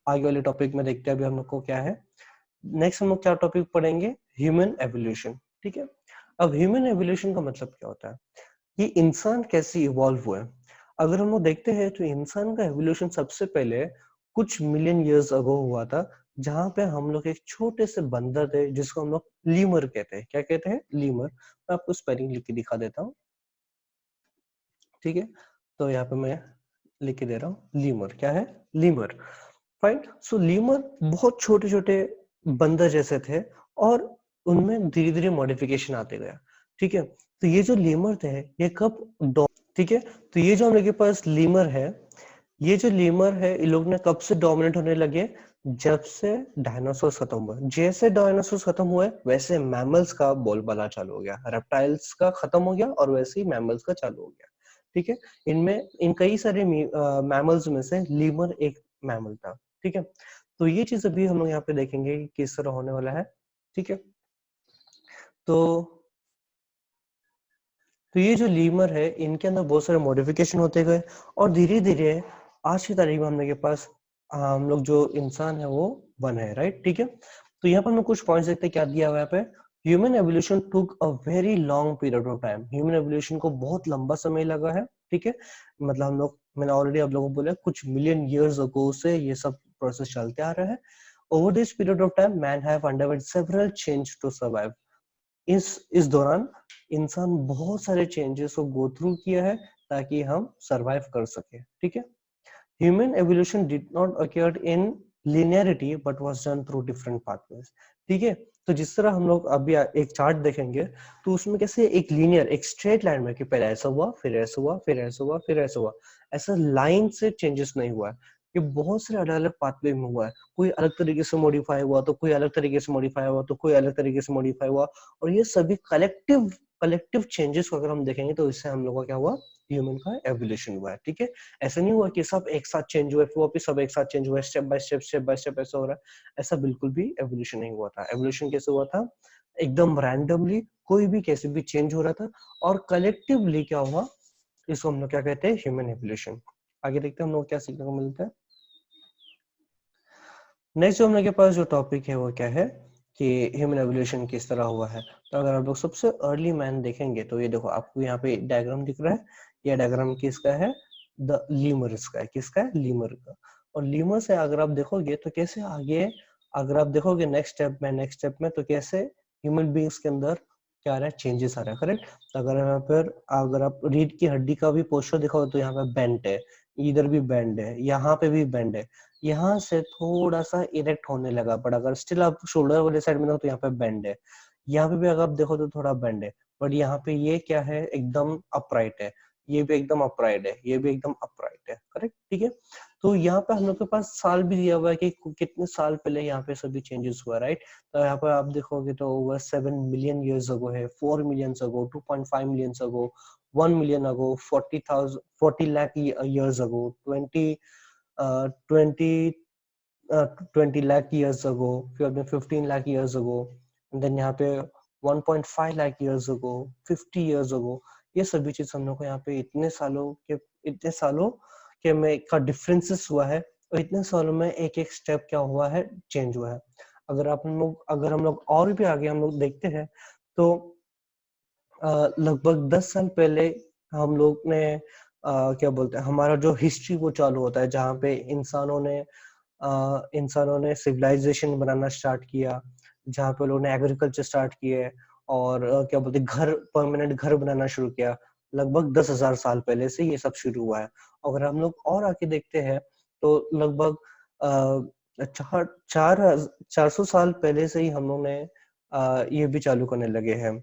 S1: आगे वाले टॉपिक में देखते हैं अभी हम लोग को क्या है। नेक्स्ट हम लोग क्या टॉपिक पढ़ेंगे? Human evolution. ठीक है, अब ह्यूमन एवोल्यूशन का मतलब क्या होता है? ये इंसान कैसे इवॉल्व हुआ है। अगर हम लोग देखते हैं तो इंसान का एवोल्यूशन सबसे पहले कुछ मिलियन इयर्स अगो हुआ था, जहां पे हम लोग एक छोटे से बंदर थे जिसको हम लोग लीमर कहते हैं। क्या कहते हैं? लीमर। मैं आपको स्पेलिंग लिख के दिखा देता हूँ। ठीक है, तो यहाँ पे मैं लिख के दे रहा हूँ लीमर। क्या है? लीमर। फाइन। सो लीमर बहुत छोटे छोटे बंदर जैसे थे, और उनमें धीरे धीरे मॉडिफिकेशन आते गया। ठीक है, तो ये जो लीमर थे ये कब ठीक है, तो ये जो हम लोग के पास लीमर है, ये जो लीमर है इन लोग ने कब से डोमिनेट होने लगे? जब से डायनासोर खत्म हुआ। जैसे डायनासोर खत्म हुए वैसे मैमल्स का बोलबाला चालू हो गया, रेप्टाइल्स का खत्म हो गया और वैसे ही मैमल्स का चालू हो गया। ठीक है, इनमें इन कई सारे मैमल्स में से लीमर एक मैमल था। ठीक है, तो ये चीज अभी हम लोग यहाँ पे देखेंगे कि किस तरह होने वाला है। ठीक है, तो ये जो लीमर है इनके अंदर बहुत सारे मॉडिफिकेशन होते गए, और धीरे धीरे आज की तारीख में हम लोग के पास हम लोग जो इंसान है वो बने हैं, राइट। ठीक है, तो यहाँ पर हम कुछ पॉइंट्स देखते हैं क्या दिया हुआ है यहाँ पे। Human evolution took a very long period of time. Human evolution को बहुत लंबा समय लगा है। ठीक है, मतलब हम लोग, मैंने ऑलरेडी आप लोगों को बोला कुछ मिलियन इयर्स अगो से ये सब प्रोसेस चलते आ रहा है। Over this period of time man have undergone several change to survive. इस दौरान इंसान बहुत सारे चेंजेस को गो थ्रू किया है ताकि हम सरवाइव कर सके। ठीक है, human evolution did not occur in linearity but was done through different pathways. ठीक है, तो जिस तरह हम लोग अभी एक चार्ट देखेंगे तो उसमें कैसे एक लीनियर एक स्ट्रेट लाइन में कि पहले ऐसा हुआ फिर ऐसा हुआ फिर ऐसा हुआ फिर ऐसा हुआ, ऐसा लाइन से चेंजेस नहीं हुआ है। ये बहुत सारे अलग अलग पाथवे में हुआ है। कोई अलग तरीके से मॉडिफाई हुआ तो कोई अलग तरीके से मॉडिफाई हुआ तो कोई अलग तरीके से मॉडिफाई हुआ, और ये सभी कलेक्टिव कलेक्टिव चेंजेस को अगर हम देखेंगे तो इससे हम लोगों का क्या हुआ? ह्यूमन का एवोल्यूशन हुआ है। ठीक है, ऐसा नहीं हुआ कि सब एक साथ चेंज हुए फिर वापस सब एक साथ चेंज हुआ, स्टेप बाय स्टेप ऐसा हो रहा है। ऐसा बिल्कुल भी एवोल्यूशन नहीं हुआ था। एवोल्यूशन कैसे हुआ था? एकदम रैंडमली कोई भी कैसे भी चेंज हो रहा था, और कलेक्टिवली क्या हुआ? इसको हम लोग क्या कहते हैं? Human evolution. आगे देखते हैं हम लोग क्या सीखने को मिलता है। नेक्स्ट जो हम लोग के पास जो टॉपिक है वो क्या है कि ह्यूमन एवोल्यूशन किस तरह हुआ है। तो अगर आप लोग सबसे अर्ली मैन देखेंगे तो ये देखो आपको यहाँ पे डायग्राम दिख रहा है, ये डायग्राम किसका है, द लीमर्स का है। किसका है, लीमर का। और लीमर से अगर आप देखोगे तो कैसे आगे, अगर आप देखोगे नेक्स्ट स्टेप में तो कैसे ह्यूमन बींग्स के अंदर क्या आ रहा है, चेंजेस आ रहा है, करेक्ट। तो अगर यहाँ पर अगर आप रीढ़ की हड्डी का भी पोस्चर दिखाओ तो यहाँ पे बेंट है, इधर भी बेंड है, यहाँ पे भी बेंड है, यहाँ से थोड़ा सा इरेक्ट होने लगा, बट अगर स्टिल आप शोल्डर वाले साइड में देखो तो यहाँ पे बेंड है, यहाँ पे भी अगर आप देखो तो थोड़ा बेंड है, बट यहाँ पे ये क्या है, एकदम अपराइट है, ये भी एकदम अपराइट है, ये भी एकदम अपराइट है, करेक्ट, ठीक है। तो यहाँ पे हम लोग के पास साल भी दिया हुआ है कि कितने साल पहले यहाँ पे सभी चेंजेस हुआ, राइट। तो यहाँ पे आप देखोगे तो ओवर 7 मिलियन ईयर्स अगो है, 4 मिलियन अगो, 2.5 मिलियन अगो, 1 मिलियन अगो, 40 lakh years ago, 20 20 lakh years ago, फिर 15 lakh years ago, and then यहाँ पे 1.5 lakh years ago, 50 years ago, ये सभी चीज हम लोग को यहाँ पे इतने सालों के में का डिफरेंसेस हुआ है, और इतने सालों में एक एक स्टेप क्या हुआ है, चेंज हुआ है। अगर हम लोग और भी आगे हम लोग देखते हैं तो लगभग 10 साल पहले हम लोग ने क्या बोलते हैं, हमारा जो हिस्ट्री वो चालू होता है, जहाँ पे इंसानों ने सिविलाइजेशन बनाना स्टार्ट किया, जहाँ पे लोगों ने एग्रीकल्चर स्टार्ट किए, और क्या बोलते हैं, घर, परमानेंट घर बनाना शुरू किया। लगभग 10,000 साल पहले से ये सब शुरू हुआ है। अगर हम लोग और आके देखते हैं तो लगभग चार चार 400 साल पहले से ही हम लोग ने ये भी चालू करने लगे हैं,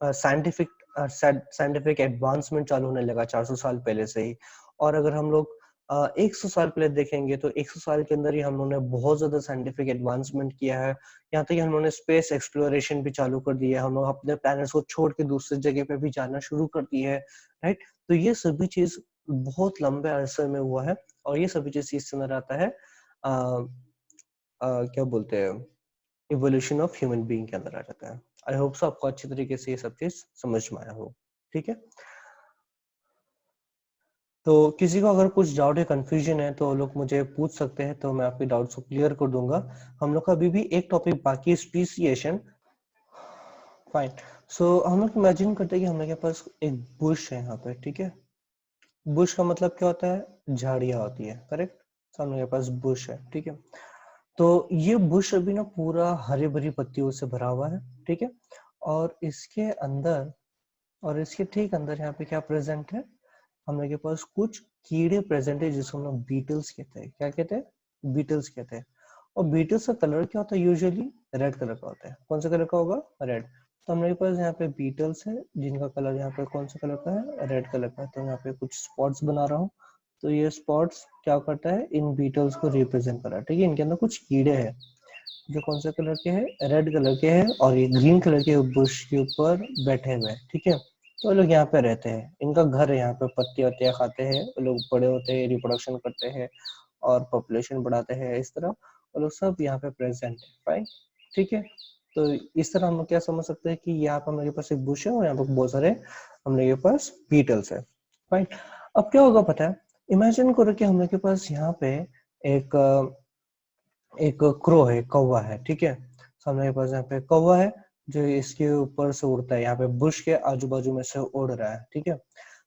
S1: साइंटिफिक साइंटिफिक एडवांसमेंट चालू होने लगा 400 साल पहले से ही। और अगर हम लोग 100 साल पहले देखेंगे तो 100 साल के अंदर ही हम लोगों ने बहुत ज्यादा साइंटिफिक एडवांसमेंट किया है। यहाँ तक हम लोगों ने स्पेस एक्सप्लोरेशन भी चालू कर दिया है, हम लोग अपने प्लैनेट्स को छोड़ के दूसरी जगह पे भी जाना शुरू कर दी है, राइट। तो ये सभी चीज बहुत लंबे अरसे में हुआ है, और ये सभी चीज इससे नजर आता है क्या बोलते हैं, इवोल्यूशन ऑफ ह्यूमन बीइंग के अंदर आ जाता है। आई होप सो आपको अच्छी तरीके से ये सब चीज समझ में आया हो, ठीक है। तो किसी को अगर कुछ डाउट या कंफ्यूजन है तो लोग मुझे पूछ सकते हैं, तो मैं आपके डाउट्स को क्लियर कर दूंगा। हम लोग का अभी भी एक टॉपिक बाकी है, स्पीसिएशन। फाइन। सो हम लोग इमेजिन करते हैं कि हम लोग के पास एक बुश है यहाँ पे, ठीक है। बुश का मतलब क्या होता है, झाड़ियाँ होती है, करेक्ट। तो हम लोग के पास बुश है, ठीक है। तो ये बुश अभी ना पूरा हरी भरी पत्तियों से भरा हुआ है, ठीक है। और इसके अंदर, और इसके ठीक अंदर यहाँ पे क्या प्रेजेंट है, हम लोग के पास कुछ कीड़े प्रेजेंट है जिसको हम लोग बीटल्स कहते हैं। क्या कहते हैं, बीटल्स कहते हैं। और बीटल्स का कलर क्या होता है, यूजुअली रेड कलर का होता है। कौन सा कलर का होगा, रेड। तो हम लोग के पास यहाँ पे बीटल्स है जिनका कलर यहाँ पे कौन सा कलर का है, रेड कलर का है। तो यहाँ पे कुछ स्पॉट्स बना रहा हूँ। तो ये स्पॉट्स क्या करता है, इन बीटल्स को रिप्रेजेंट कर रहा है, ठीक है। इनके अंदर कुछ कीड़े हैं जो कौन से कलर के हैं, रेड कलर के हैं, और ये ग्रीन कलर के बुश के ऊपर बैठे हुए हैं, ठीक है। तो लोग यहाँ पे रहते हैं, इनका घर है, यहाँ पे पत्ती वत्तियाँ खाते हैं, लोग बड़े होते हैं, रिप्रोडक्शन करते हैं और पॉपुलेशन बढ़ाते हैं, इस तरह वो लोग सब यहाँ पे प्रेजेंट है, राइट, ठीक है। तो इस तरह हम लोग क्या समझ सकते हैं कि यहाँ पे हम लोग के पास एक बुश है और यहाँ पे बहुत सारे हम लोग के पास बीटल्स है, राइट। अब क्या होगा पता है, इमेजिन करो कि हम लोग के पास यहाँ पे एक एक क्रो है, कौवा है, ठीक है। सामने के पास यहाँ पे कौवा है जो इसके ऊपर से उड़ता है, यहाँ पे बुश के आजू बाजू में से उड़ रहा है, ठीक है।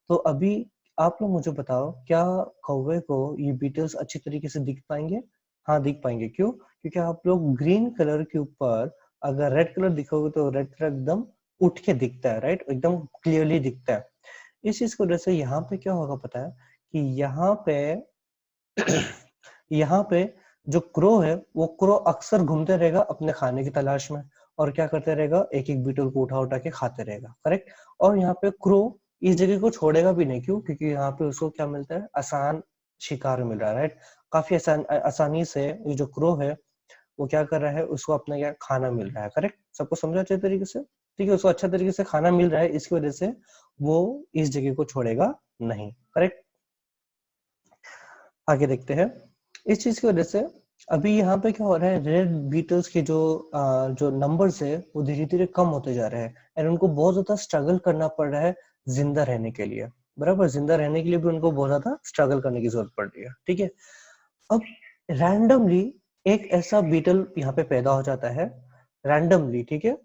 S1: तो अभी आप लोग मुझे बताओ, क्या कौवे को ये बीटल्स अच्छी तरीके से दिख पाएंगे? हाँ, दिख पाएंगे। क्यों? क्योंकि आप लोग ग्रीन कलर के ऊपर अगर रेड कलर दिखोगे तो रेड कलर एकदम उठ के दिखता है, राइट, एकदम क्लियरली दिखता है। इस चीज की वजह से यहाँ पे क्या होगा पता है कि यहाँ पे यहाँ पे जो क्रो है वो क्रो अक्सर घूमते रहेगा अपने खाने की तलाश में, और क्या करते रहेगा, एक एक बीटल को उठा उठा के खाते रहेगा, करेक्ट। और यहाँ पे क्रो इस जगह को छोड़ेगा भी नहीं। क्यों? क्योंकि यहाँ पे उसको क्या मिलता है, आसान शिकार मिल रहा है, राइट। काफी आसानी से ये जो क्रो है वो क्या कर रहा है, उसको अपना क्या खाना मिल रहा है, करेक्ट। सबको समझा अच्छे तरीके से, ठीक है। उसको अच्छा तरीके से खाना मिल रहा है, इसकी वजह से वो इस जगह को छोड़ेगा नहीं, करेक्ट। आगे देखते हैं। इस चीज की वजह से अभी यहाँ पे क्या हो रहा है, रेड बीटल्स के जो नंबर्स है वो धीरे धीरे कम होते जा रहे हैं, एंड उनको बहुत ज्यादा स्ट्रगल करना पड़ रहा है जिंदा रहने के लिए, बराबर। जिंदा रहने के लिए भी उनको बहुत ज्यादा स्ट्रगल करने की जरूरत पड़ रही है, ठीक है। अब रैंडमली एक ऐसा बीटल यहाँ पे पैदा हो जाता है रैंडमली, ठीक है,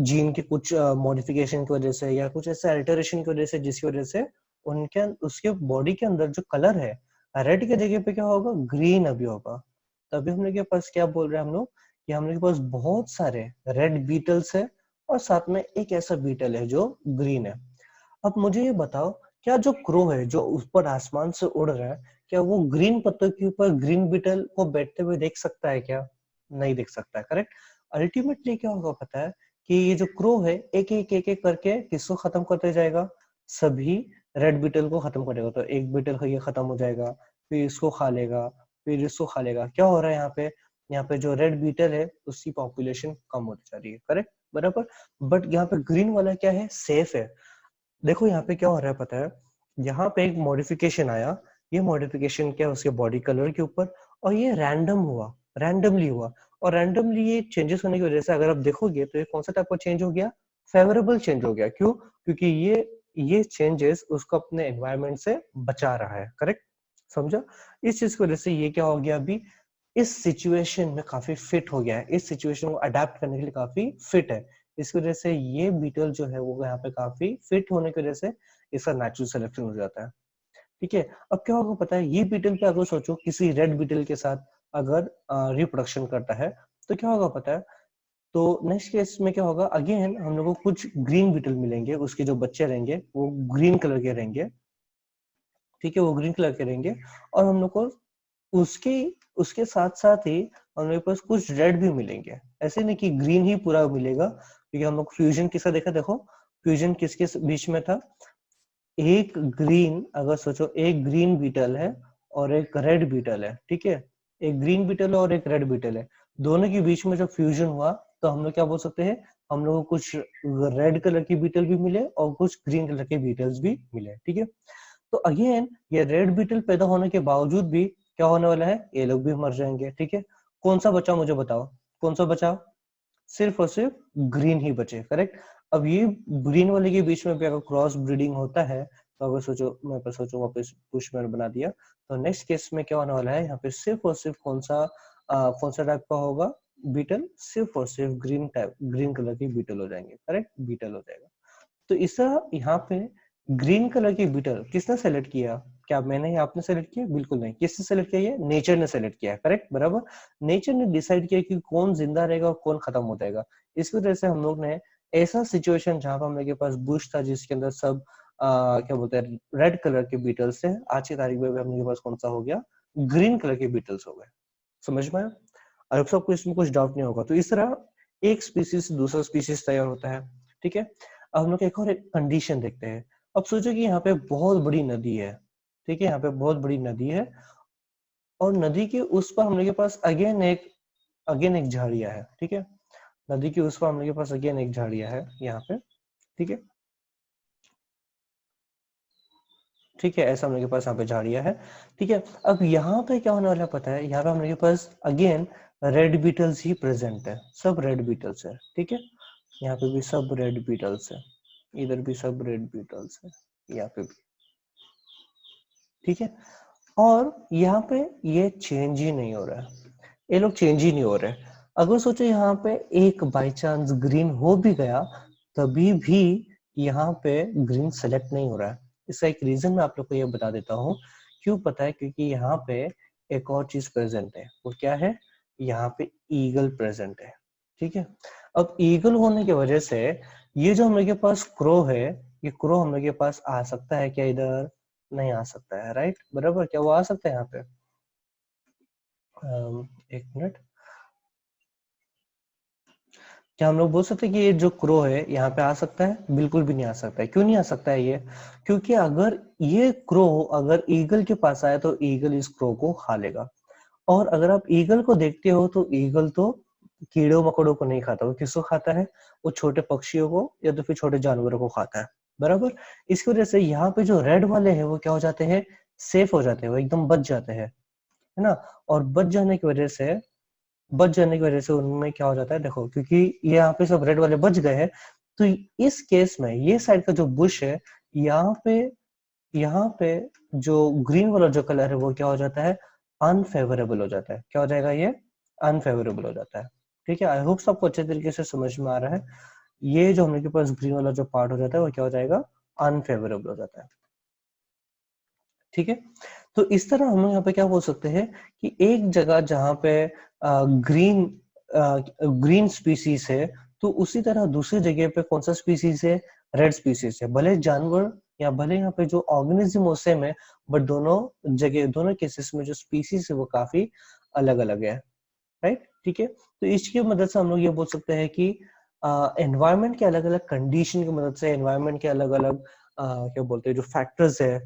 S1: जीन के कुछ मॉडिफिकेशन की वजह से या कुछ ऐसे अल्टरेशन की वजह से, जिसकी वजह से उनके उसके बॉडी के अंदर जो कलर है रेड के जगह पे क्या होगा, ग्रीन अभी होगा। तभी हम लोग के पास क्या बोल रहे हैं हम लोग कि हम लोग के पास बहुत सारे रेड बीटल्स है और साथ में एक ऐसा बीटल है जो ग्रीन है। अब मुझे ये बताओ, क्या जो क्रो है जो ऊपर आसमान से उड़ रहा है, क्या वो ग्रीन पत्तों के ऊपर ग्रीन बीटल को बैठते हुए देख सकता है क्या? नहीं देख सकता है, करेक्ट। अल्टीमेटली क्या होगा पता है कि ये जो क्रो है एक एक करके किसको खत्म करते जाएगा, सभी रेड बीटल को खत्म करेगा। तो एक बीटल ये खत्म हो जाएगा, फिर इसको खा लेगा, फिर इसको खा लेगा। क्या हो रहा है यहाँ पे जो रेड बीटल है उसकी पॉपुलेशन कम होती जा रही है, करेक्ट, बराबर। बट यहाँ पे ग्रीन वाला क्या है, सेफ है। देखो यहाँ पे क्या हो रहा है पता है, यहाँ पे एक मॉडिफिकेशन आया, ये मॉडिफिकेशन क्या है उसके बॉडी कलर के ऊपर, और ये रैंडम हुआ, रैंडमली हुआ। और रैंडमली ये चेंजेस होने की वजह से अगर आप देखोगे तो ये कौन सा टाइप का चेंज हो गया, फेवरेबल चेंज हो गया। क्यों? क्योंकि ये चेंजेस उसको अपने एनवायरमेंट से बचा रहा है, करेक्ट, समझा। इस चीज की वजह से ये क्या हो गया, अभी इस सिचुएशन में काफी फिट हो गया है, इस सिचुएशन को अडेप्ट करने के लिए काफी फिट है। इसकी वजह से ये बीटल जो है वो यहाँ पे काफी फिट होने की वजह से इसका नेचुरल सिलेक्शन हो जाता है, ठीक है। अब क्या होगा पता है, ये बीटल पे अगर सोचो किसी रेड बीटल के साथ अगर रिप्रोडक्शन करता है तो क्या होगा पता है, तो नेक्स्ट केस में क्या होगा, अगेन हम लोग को कुछ ग्रीन बीटल मिलेंगे, उसके जो बच्चे रहेंगे वो ग्रीन कलर के रहेंगे, ठीक है, वो ग्रीन कलर के रहेंगे। और हम लोग को उसके उसके साथ साथ ही हमारे पास कुछ रेड भी मिलेंगे। ऐसे नहीं कि ग्रीन ही पूरा मिलेगा, क्योंकि हम लोग फ्यूजन किसका देखा, देखो फ्यूजन किसके बीच में था, एक ग्रीन, अगर सोचो एक ग्रीन बीटल है और एक रेड बीटल है, ठीक है, एक ग्रीन बीटल है और एक रेड बीटल है, दोनों के बीच में जो फ्यूजन हुआ तो हम लोग क्या बोल सकते हैं, हम लोग को कुछ रेड कलर की बीटल भी मिले और कुछ ग्रीन कलर के बीटल्स भी मिले, ठीक है। तो अगेन ये रेड बीटल पैदा होने के बावजूद भी क्या होने वाला है, ये लोग भी मर जाएंगे, ठीक है। कौन सा बचा मुझे बताओ, कौन सा बचा, सिर्फ और सिर्फ ग्रीन ही बचे, करेक्ट। अब ये ग्रीन वाले के बीच में भी अगर क्रॉस ब्रीडिंग होता है तो अगर सोचो, मैं पर सोचो वापस पुशमैन बना दिया, तो नेक्स्ट केस में क्या होने वाला है, यहाँ पे सिर्फ और सिर्फ कौन सा टाइप का होगा बीटल, सिर्फ और सिर्फ ग्रीन टाइप, ग्रीन कलर की बीटल हो जाएंगे, करेक्ट, बीटल हो जाएगा। तो इस तरह यहाँ पे ग्रीन कलर की बीटल किसने सेलेक्ट किया, क्या मैंने या आपने सेलेक्ट किया, बिल्कुल नहीं। किसने सेलेक्ट किया, ये नेचर ने सेलेक्ट किया है, करेक्ट, बराबर। नेचर ने डिसाइड किया कि कौन जिंदा रहेगा और कौन खत्म हो जाएगा। इसकी वजह से हम लोग ने ऐसा सिचुएशन जहां पर हम लोग के पास बुश था जिसके अंदर सब क्या बोलते हैं रेड कलर के बीटल्स थे, आज की तारीख में हम लोग के पास कौन सा हो गया, ग्रीन कलर के बीटल्स हो गए। समझ में आया? और सबको इसमें कुछ डाउट नहीं होगा। तो इस तरह एक स्पीसीज से दूसरा स्पीसीज तैयार होता है, ठीक है। अब हम लोग एक और एक कंडीशन देखते हैं। अब सोचो कि यहाँ पे बहुत बड़ी नदी है, ठीक है, यहाँ पे बहुत बड़ी नदी है और नदी के उस पर हम लोग के पास अगेन एक झाड़िया है, ठीक है। नदी के उस पर हम लोग के पास अगेन एक झाड़िया है यहाँ पे, ठीक है, ठीक है, ऐसा हम लोग के पास यहाँ पे झाड़िया है, ठीक है। अब यहाँ पे क्या होने वाला है पता है, यहाँ पे हम लोग के पास अगेन रेड बीटल्स ही प्रेजेंट है, सब रेड बीटल्स है, ठीक है। यहाँ पे भी सब रेड बीटल्स है, इधर भी सब रेड बीटल्स है, यहाँ पे भी, ठीक है। और यहाँ पे ये चेंज ही नहीं हो रहा है, ये लोग चेंज ही नहीं हो रहे। अगर सोचो यहाँ पे एक बाई चांस ग्रीन हो भी गया तभी भी यहाँ पे ग्रीन सेलेक्ट नहीं हो रहा है। इसका एक रीजन मैं आप लोग को ये बता देता हूँ, क्यों पता है, क्योंकि यहाँ पे एक और चीज प्रेजेंट है, वो क्या है, यहाँ पे ईगल प्रेजेंट है, ठीक है। अब ईगल होने की वजह से ये जो हम लोग के पास क्रो है, ये क्रो हम लोग के पास आ सकता है क्या, इधर नहीं आ सकता है, राइट, बराबर। क्या वो आ सकता है यहाँ पे, एक मिनट, क्या हम लोग बोल सकते हैं कि ये जो क्रो है यहाँ पे आ सकता है, बिल्कुल भी नहीं आ सकता है। क्यों नहीं आ सकता है ये, क्योंकि अगर ये क्रो अगर ईगल के पास आए तो ईगल इस क्रो को खा लेगा। और अगर आप ईगल को देखते हो तो ईगल तो कीड़ों मकोड़ों को नहीं खाता, वो किसको खाता है, वो छोटे पक्षियों को या तो फिर छोटे जानवरों को खाता है, बराबर। इसकी वजह से यहाँ पे जो रेड वाले हैं वो क्या हो जाते हैं, सेफ हो जाते हैं, वो एकदम बच जाते हैं, है ना। और बच जाने की वजह से उनमें क्या हो जाता है, देखो, क्योंकि ये यहाँ पे सब रेड वाले बच गए हैं, तो इस केस में ये साइड का जो बुश है, यहाँ पे यहाँ पे जो ग्रीन वाला जो कलर है वो क्या हो जाता है, अनफेवरेबल हो जाता है। क्या हो जाएगा ये? अनफेवरेबल हो जाता है। ठीक है, आई होप सबको अच्छे तरीके से समझ में आ रहा है। ये जो हम लोग के पास ग्रीन वाला जो पार्ट हो जाता है वो क्या हो जाएगा? अनफेवरेबल हो जाता है। ठीक है, तो इस तरह हम लोग यहाँ पे क्या बोल सकते हैं कि एक जगह जहाँ पे ग्रीन ग्रीन स्पीसीज है, तो उसी तरह दूसरी जगह पे कौन सा स्पीसीज है? रेड स्पीसीज है। भले जानवर या भले यहाँ पे जो ऑर्गेनिज्म वो सेम है, बट दोनों जगह, दोनों केसेस में जो स्पीसीज है वो काफी अलग अलग है। राइट, ठीक है, तो इसकी मदद से हम लोग ये बोल सकते हैं कि एनवायरनमेंट के अलग अलग कंडीशन की मदद से, एनवायरनमेंट के अलग अलग क्या बोलते हैं जो फैक्टर्स है,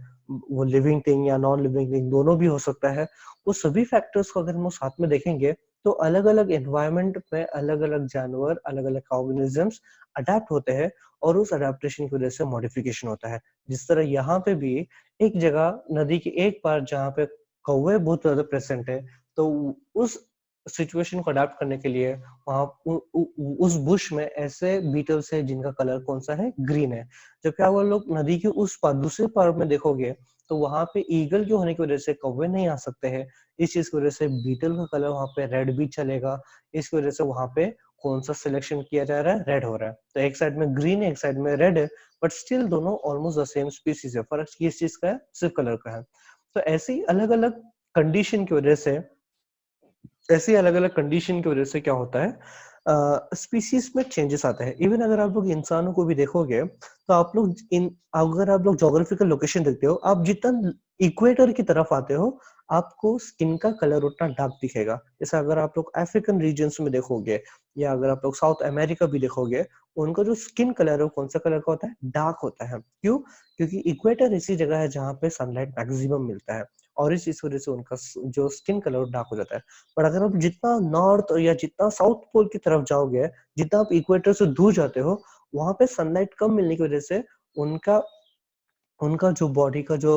S1: वो लिविंग थिंग या नॉन लिविंग थिंग दोनों भी हो सकता है, वो सभी फैक्टर्स को अगर हम साथ में देखेंगे तो अलग अलग एनवायरनमेंट में अलग अलग जानवर, अलग अलग ऑर्गेनिजम्स अडेप्ट होते हैं और उस अडेप्टेशन की वजह से मॉडिफिकेशन होता है। जिस तरह यहाँ पे भी एक जगह नदी की एक पार जहाँ पे कौवे बहुत ज्यादा प्रेजेंट है, तो उस सिचुएशन को अडेप्ट करने के लिए वहां उस बुश में ऐसे बीटल्स है जिनका कलर कौन सा है? ग्रीन है। जब क्या वो लोग नदी के उस पार दूसरे पार में देखोगे तो वहां पे ईगल के होने की वजह से कौवे नहीं आ सकते हैं। इस चीज की वजह से बीटल का कलर वहां पे रेड भी चलेगा। इसकी वजह से वहां पे कौन सा सिलेक्शन किया जा रहा है? रेड हो रहा है। तो एक साइड में ग्रीन है, एक साइड में रेड है, बट स्टिल दोनों ऑलमोस्ट द सेम स्पीसीज है। फर्क किस चीज का है? सिर्फ कलर का है। तो ऐसे ही अलग अलग कंडीशन की वजह से, ऐसी अलग अलग कंडीशन की वजह से क्या होता है, स्पीसीज में चेंजेस आते हैं। इवन अगर आप लोग इंसानों को भी देखोगे तो आप लोग इन अगर आप लोग जोग्राफिकल लोकेशन देखते हो, आप जितना इक्वेटर की तरफ आते हो आपको स्किन का कलर उतना डार्क दिखेगा। जैसे अगर आप लोग अफ्रीकन रीजन्स में देखोगे या अगर आप लोग साउथ अमेरिका भी देखोगे, उनका जो स्किन कलर है वो कौन सा कलर का होता है? डार्क होता है। क्यों? क्योंकि इक्वेटर ऐसी जगह है जहाँ पे सनलाइट मैक्सिमम मिलता है और इस वजह से उनका जो स्किन कलर डार्क हो जाता है। पर अगर आप जितना नॉर्थ या जितना साउथ पोल की तरफ जाओगे, जितना आप इक्वेटर से दूर जाते हो, वहां पे सनलाइट कम मिलने की वजह से उनका उनका जो बॉडी का जो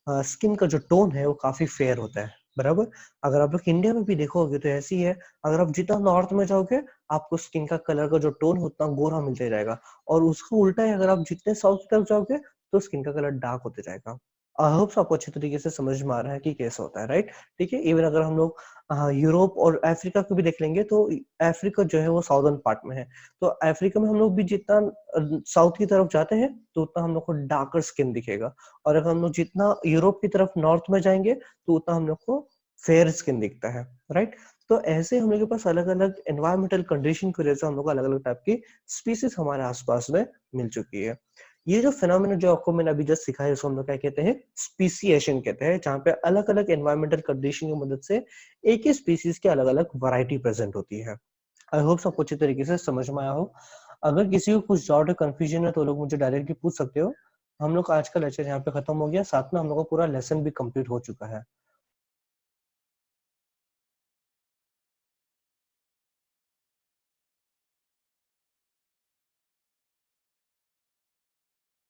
S1: स्किन का जो टोन है वो काफी फेयर होता है। बराबर, अगर आप लोग इंडिया में भी देखोगे तो ऐसी ही है। अगर आप जितना नॉर्थ में जाओगे आपको स्किन का कलर का जो टोन उतना गोरा मिलते जाएगा, और उसका उल्टा है, अगर आप जितने साउथ की तरफ जाओगे तो स्किन का कलर डार्क होते जाएगा। आई होप आपको अच्छे तरीके से समझ में आ रहा है कि कैसे होता है। राइट, ठीक है। इवन अगर हम लोग यूरोप और अफ्रीका को भी देख लेंगे तो अफ्रीका जो है वो साउदर्न पार्ट में है। तो अफ्रीका में हम लोग भी जितना साउथ की तरफ जाते हैं तो उतना हम लोग को डार्कर स्किन दिखेगा, और अगर हम लोग जितना यूरोप की तरफ नॉर्थ में जाएंगे तो उतना हम लोग को फेयर स्किन दिखता है। राइट, तो ऐसे हम लोग के पास अलग अलग एनवायरमेंटल कंडीशन की वजह से हम लोग को अलग अलग टाइप की स्पीसीज हमारे आसपास में मिल चुकी है। ये जो फिनोमेना जो आपको मैंने अभी जस्ट सिखाया इसको हम लोग क्या कहते हैं? स्पीसिएशन कहते हैं, जहाँ पे अलग अलग एनवायरमेंटल कंडीशन की मदद से एक ही स्पीसीज की अलग अलग वैरायटी प्रेजेंट होती है। आई होप सबको अच्छी तरीके से समझ में आया हो। अगर किसी को कुछ डाउट या कंफ्यूजन है तो लोग मुझे डायरेक्टली पूछ सकते हो। हम लोग का आज का लेक्चर यहाँ पे खत्म हो गया, साथ में हम लोग का पूरा लेसन भी कंप्लीट हो चुका है।